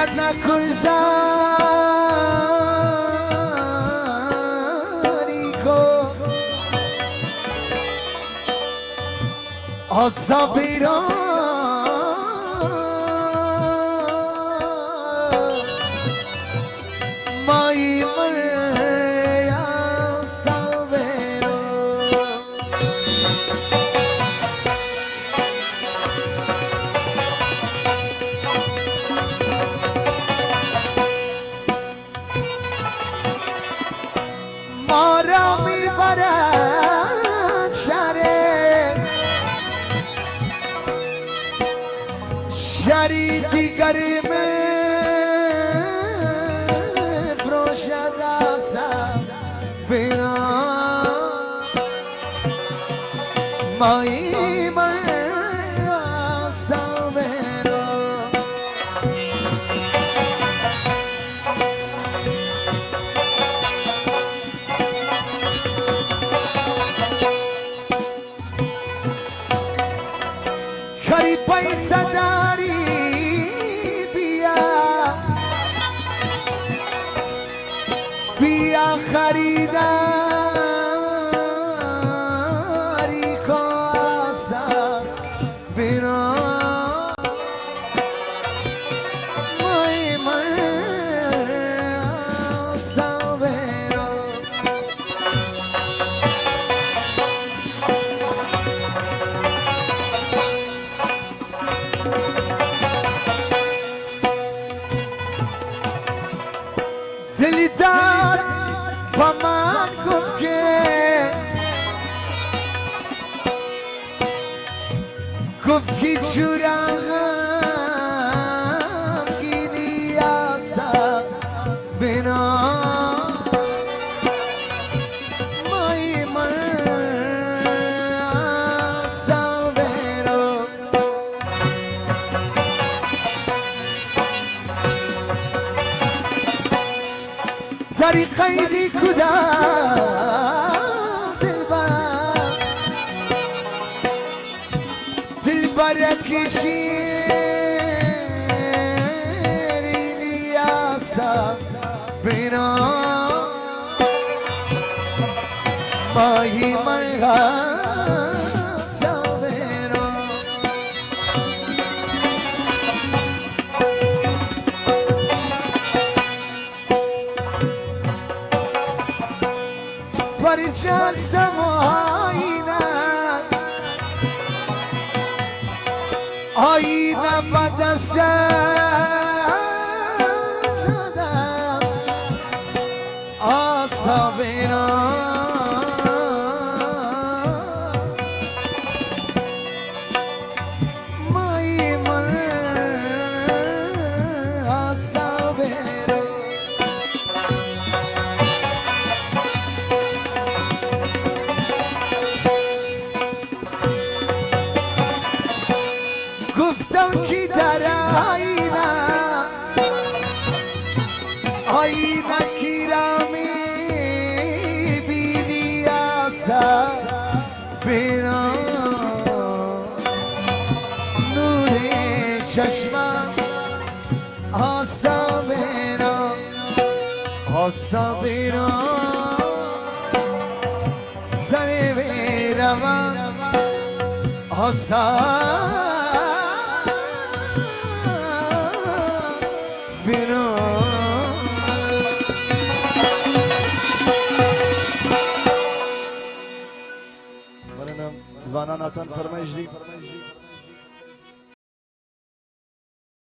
بیاد نکن زاری کن آسا بیران مایی مریم ساویران ما را میبرد شری دیگر فروشد آسم بینا مایی مریم ساویران خری پیسه داری بیا خریداری کن آسان بینا مای مریم ساویران دلی دار با من گفت که چورم غمگینی آسم بینا مای مریم ساویران طریقی کدام دلبر کشیرینی آسم بینا مایی مریم ساویران برجستم آینه با دستم شدم آسا بیران مایی مریم آسا بیران گفتم که در آینه کی را میبینی آسم بینا نور چشمم آسم بینا آسم بینا زنی بیرم آسم زبانان اتن فرمایش دی